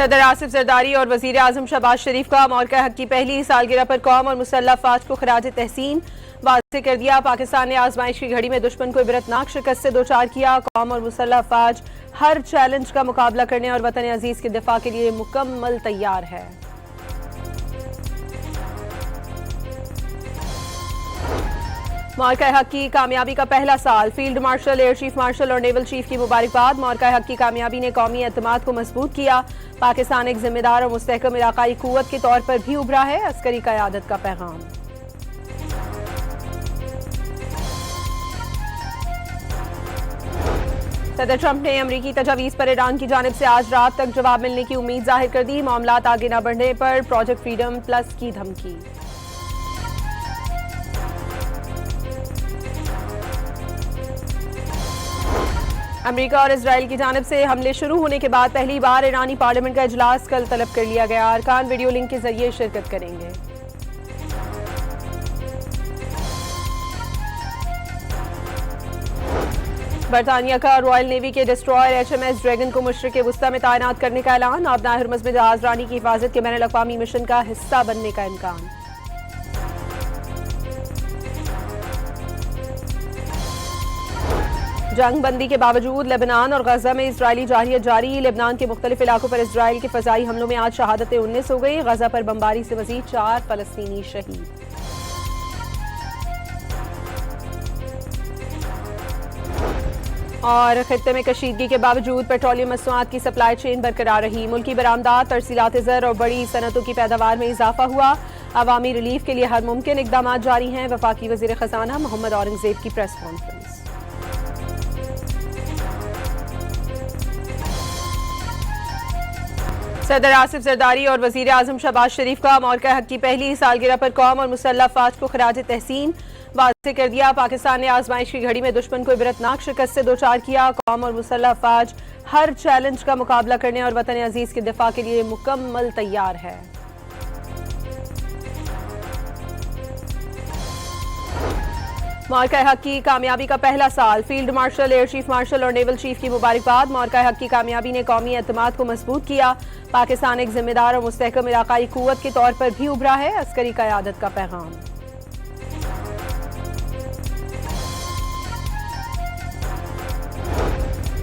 सदर आसिफ जरदारी और वजीर आजम शहबाज शरीफ का मौका हक की पहली सालगिरह पर कौम और मुसल्लह अफवाज को खराज तहसीन वाज़ेह कर दिया। पाकिस्तान ने आजमाइश की घड़ी में दुश्मन को इबरतनाक शिकस्त से दो चार किया। कौम और मुसल्लह अफवाज हर चैलेंज का मुकाबला करने और वतन अजीज के दिफा के लिए मुकम्मल तैयार है। मौका हक की कामयाबी का पहला साल, field marshal, air chief marshal और नेवल चीफ की मुबारकबाद। मौका हक की कामयाबी ने कौमी एतमाद को मजबूत किया। पाकिस्तान एक जिम्मेदार और मुस्तहकम इलाकाई कुव्वत के तौर पर भी उभरा है। अस्करी क़यादत का पैगाम। सदर ट्रंप ने अमरीकी तजावीज़ पर ईरान की जानिब से आज रात तक जवाब मिलने की उम्मीद जाहिर कर दी। मामलात आगे न बढ़ने पर प्रोजेक्ट फ्रीडम प्लस की धमकी। अमेरिका और इजराइल की जानिब से हमले शुरू होने के बाद पहली बार ईरानी पार्लियामेंट का इजलास कल तलब कर लिया गया। अरकान वीडियो लिंक के जरिए शिरकत करेंगे। बरतानिया का रॉयल नेवी के डिस्ट्रॉयर HMS ड्रैगन को मशरिक वुस्ता में तैनात करने का ऐलान। आबनाए हुर्मुज़ में जहाज रानी की हिफाजत के बैनुल अक़वामी मिशन का हिस्सा बनने का इम्कान। जंग बंदी के बावजूद लेबनान और गजा में इजरायली जारियत जारी। लेबनान के मुख्तलिफ इलाकों पर इजराइल के फजाई हमलों में आज शहादतें 19 हो गई। गजा पर बमबारी से मजीद 4 फलस्तीनी शहीद। और खित्ते में कशीदगी के बावजूद पेट्रोलियम मसनूआत की सप्लाई चेन बरकरार रही। मुल्की बरामदात, तरसीलात ज़र और बड़ी सनतों की पैदावार में इजाफा हुआ। अवामी रिलीफ के लिए हर मुमकिन इकदाम जारी हैं। वफाकी वज़ीर ख़ज़ाना मोहम्मद औरंगज़ेब की प्रेस कॉन्फ्रेंस। सदर आसिफ जरदारी और वजीर आजम शहबाज शरीफ का मौका हक की पहली सालगिरह पर कौम और मुसल्लह अफवाज को खराज तहसीन वाज़ेह कर दिया। पाकिस्तान ने आजमाइश की घड़ी में दुश्मन को इबरतनाक शिकस्त से दो चार किया। कौम और मुसल्लह अफवाज हर चैलेंज का मुकाबला करने और वतन अजीज के दिफा के लिए मुकम्मल तैयार है। मौका हक की कामयाबी का पहला साल, field marshal, air chief marshal और नेवल चीफ की मुबारकबाद। मौका हक की कामयाबी ने कौमी एतमाद को मजबूत किया। पाकिस्तान एक जिम्मेदार और मुस्तहकम इलाकाई कुव्वत के तौर पर भी उभरा है। अस्करी क़यादत का पैगाम।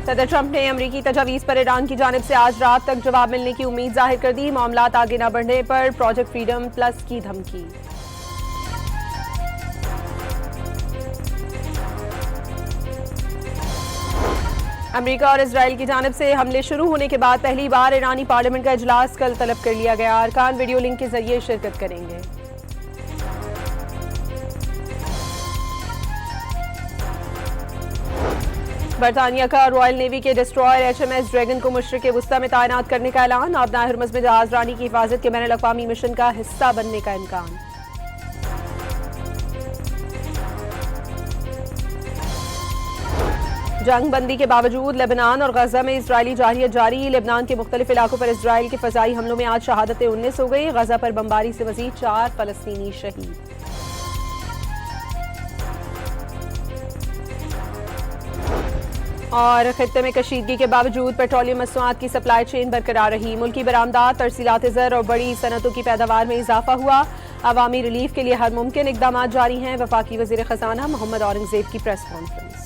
सदर ट्रंप ने अमरीकी तजावीज़ पर ईरान की जानिब से आज रात तक जवाब मिलने की उम्मीद जाहिर कर दी। मामलात आगे न बढ़ने पर प्रोजेक्ट फ्रीडम प्लस की धमकी। अमेरिका और इजराइल की जानिब से हमले शुरू होने के बाद पहली बार ईरानी पार्लियामेंट का इजलास कल तलब कर लिया गया। अरकान वीडियो लिंक के जरिए शिरकत करेंगे। बरतानिया का रॉयल नेवी के डिस्ट्रॉयर HMS ड्रैगन को मशरिक वुस्ता में तैनात करने का ऐलान। आबनाए हुर्मुज़ में जहाज रानी की हिफाजत के बैनुल अक़वामी मिशन का हिस्सा बनने का इम्कान। जंग बंदी के बावजूद लेबनान और गजा में इजरायली जारियत जारी। लेबनान के मुख्तलिफ इलाकों पर इजराइल के फजाई हमलों में आज शहादतें 19 हो गई। गजा पर बमबारी से मजीद 4 फलस्तीनी शहीद। और खित्ते में कशीदगी के बावजूद पेट्रोलियम मसनूआत की सप्लाई चेन बरकरार रही। मुल्की बरामदात, तरसीलात ज़र और बड़ी सनतों की पैदावार में इजाफा हुआ। अवामी रिलीफ के लिए हर मुमकिन इकदाम जारी हैं। वफाकी वज़ीर ख़ज़ाना मोहम्मद औरंगज़ेब की प्रेस कॉन्फ्रेंस।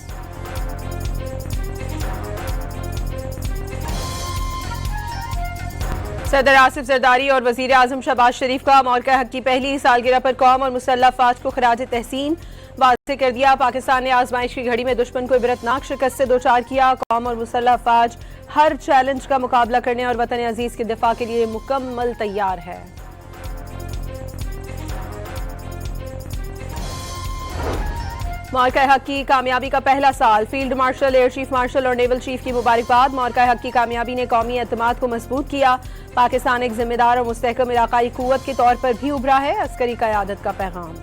सदर आसिफ जरदारी और वजीर आजम शहबाज शरीफ का मौका हक की पहली सालगिरह पर कौम और मुसल्लह अफवाज को खराज तहसीन वाज़ेह कर दिया। पाकिस्तान ने आजमाइश की घड़ी में दुश्मन को इबरतनाक शिकस्त से दो चार किया। कौम और मुसल्लह अफवाज हर चैलेंज का मुकाबला करने और वतन अजीज के दिफा के लिए मुकम्मल तैयार है। मौका हक की कामयाबी का पहला साल, field marshal, air chief marshal और नेवल चीफ की मुबारकबाद। मौका हक की कामयाबी ने कौमी एतमाद को मजबूत किया। पाकिस्तान एक जिम्मेदार और मुस्तहकम इलाकाई कुव्वत के तौर पर भी उभरा है। अस्करी क़यादत का पैगाम।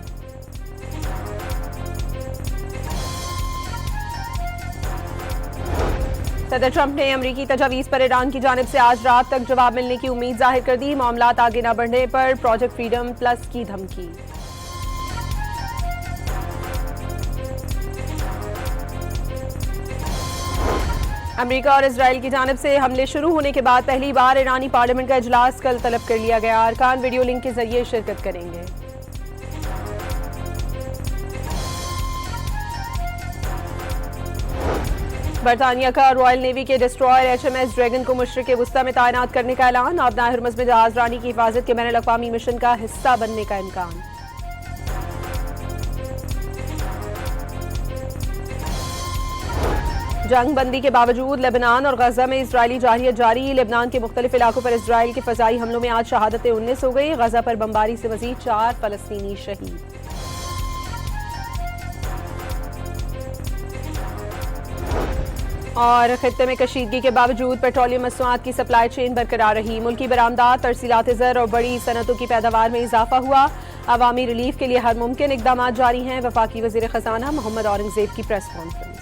सदर ट्रंप ने अमरीकी तजावीज़ पर ईरान की जानिब से आज रात तक जवाब मिलने की उम्मीद जाहिर कर दी। मामलात आगे न बढ़ने पर प्रोजेक्ट फ्रीडम प्लस की धमकी। अमेरिका और इसराइल की जानिब से हमले शुरू होने के बाद पहली बार ईरानी पार्लियामेंट का इजलास कल तलब कर लिया गया। अरकान वीडियो लिंक के जरिए शिरकत करेंगे। बरतानिया का रॉयल नेवी के डिस्ट्रॉयर HMS ड्रैगन को मशरिक़ वुस्ता में तैनात करने का ऐलान। आबनाए हुर्मुज़ में जहाज रानी की हिफाजत के बैनुल अक़वामी मिशन का हिस्सा बनने का इम्कान। जंग बंदी के बावजूद लेबनान और गजा में इजरायली जारहियत जारी। लेबनान के मुख्तलिफ इलाकों पर इजराइल के फ़ज़ाई हमलों में आज शहादतें 19 हो गई। गजा पर बमबारी से मज़ीद 4 फ़लस्तीनी शहीद। और खित्ते में कशीदगी के बावजूद पेट्रोलियम मसनूआत की सप्लाई चेन बरकरार रही। मुल्की बरामदात, तरसीलात ज़र और बड़ी सनतों की पैदावार में इजाफा हुआ। अवामी रिलीफ के लिए हर मुमकिन इकदाम जारी हैं। वफाकी वज़ीर ख़ज़ाना मोहम्मद औरंगज़ेब की प्रेस कॉन्फ्रेंस।